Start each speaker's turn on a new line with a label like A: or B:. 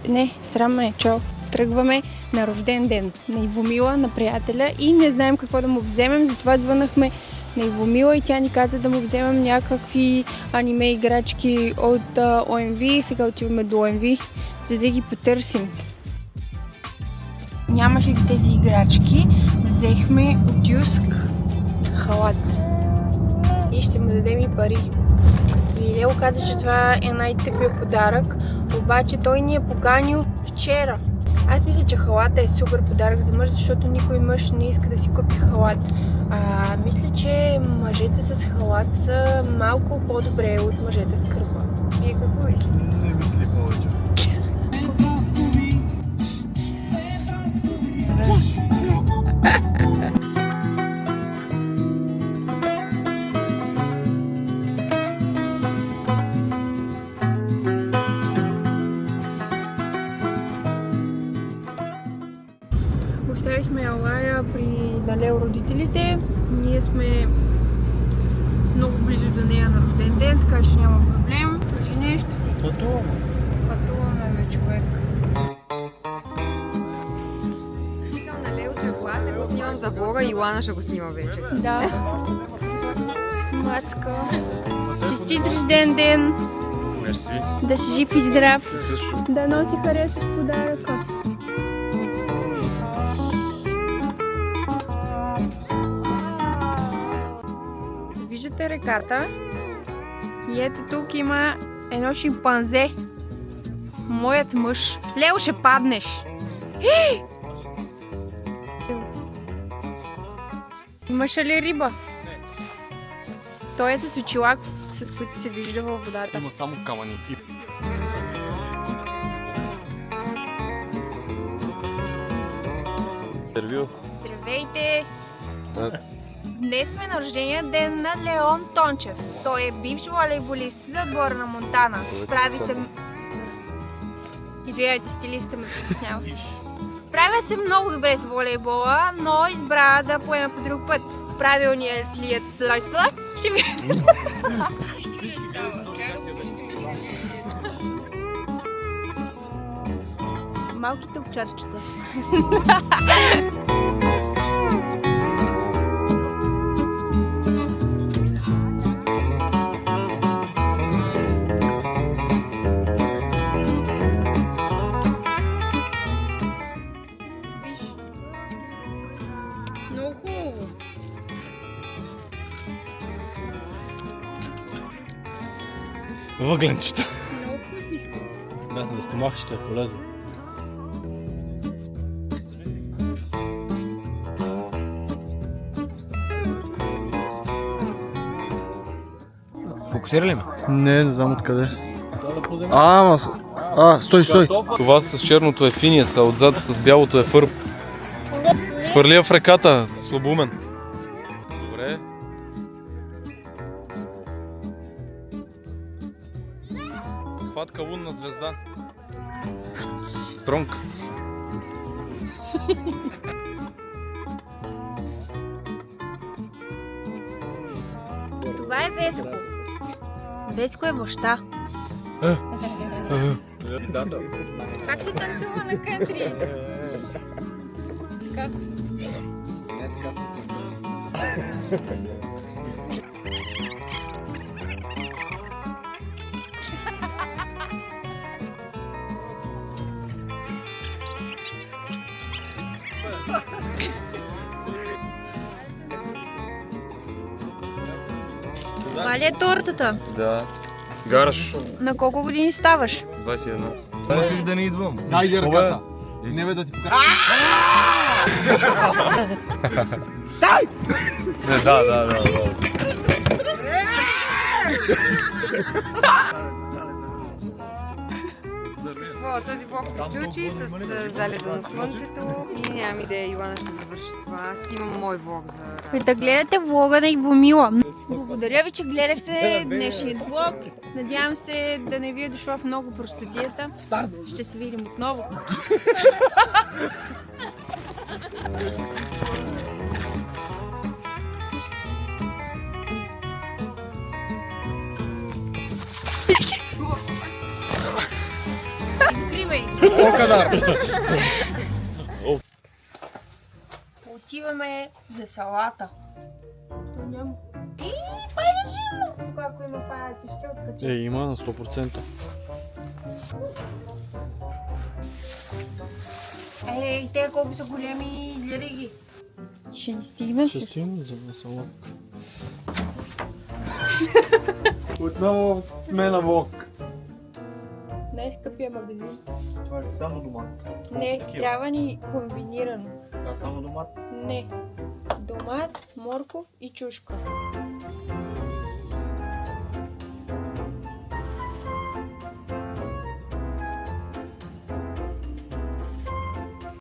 A: Не, срам ме, чао. Тръгваме на рожден ден на Ивомила, на приятеля и не знаем какво да му вземем, затова звънахме на Ивомила и тя ни каза да му вземем някакви аниме играчки от ОМВ. Сега отиваме до ОМВ, за да ги потърсим. Нямаше ги тези играчки, но взехме от Юск халат и ще му дадем и пари. И Лео каза, че това е най-тъпия подарък, обаче той ни е поканил вчера. Аз мисля, че халата е супер подарък за мъж, защото никой мъж не иска да си купи халат. Мисля, че мъжете с халат са малко по-добре от мъжете с кърпа. Вие какво мислите?
B: Не мисли повече.
A: Оставихме Алая при Лео родителите. Ние сме много близо до нея на рожден ден, така че няма проблем. Кажи нещо. Пътуваме, бе, човек.
C: Викам на Лео, че ако аз не го снимам за влога, Йоана ще го снима вече.
A: Да. Мацка. Честит рожден ден.
B: Мерси.
A: Да си жив и здрав.
B: Ти също.
A: Да носи харесаш подаръка. Виждате реката и ето тук има едно шимпанзе. Моят мъж. Лео, ще паднеш. Имаш ли риба? Той е с очила, с които се вижда във водата.
B: Има само камъни. Интервю.
A: Здравейте! Днес сме на рождения ден на Леон Тончев. Той е бивш волейболист за отбора на Монтана. Справи се... Извинявайте, стилиста ме притеснява. Справя се много добре с волейбола, но избра да поеме по друг път. Правилният ли е... Ще ми... Ще ми става. Малките овчарчета. Много хубаво.
B: Въгленчета.
A: Много вкусничко.
B: Да, за стомаха ще е полезно.
D: Фокусира ли ме?
B: Не знам откъде. Стой.
E: Това с черното е финиес, а отзад с бялото е фърб. Хвърли я в реката, слабоумен. Добре. Хватка лунна звезда. Стронг.
A: Това е Веско. Веско е баща. Как се танцува на кънтри? Как? Това ли е тортата?
E: Да. Гараш.
A: На колко години ставаш?
E: 21.
D: Може да не идвам.
B: Дай за ръката. Не бе да ти покажа.
E: Да.
C: Този влог приключи с залеза на слънцето и нямам идея, Йоана ще завърши това. Аз имам мой влог за...
A: Да гледате влога на Ивомила. Благодаря ви, че гледахте днешния влог. Надявам се да не ви е дошло в много простотията. Ще се видим отново. Изгривай! Отиваме за салата. То няма. Пая живо! Ако има пая, ти ще откачи.
B: Има на 100%.
A: Те колко са големи, гледай ги. Ще ни стигнат.
B: Ще стигнат за салатка. Отново сме на влог.
A: Най-скъпия магазин.
D: Това е само домат.
A: Не, трябва ни комбинирано.
D: Да, само домат.
A: Не. Домат, морков и чушка.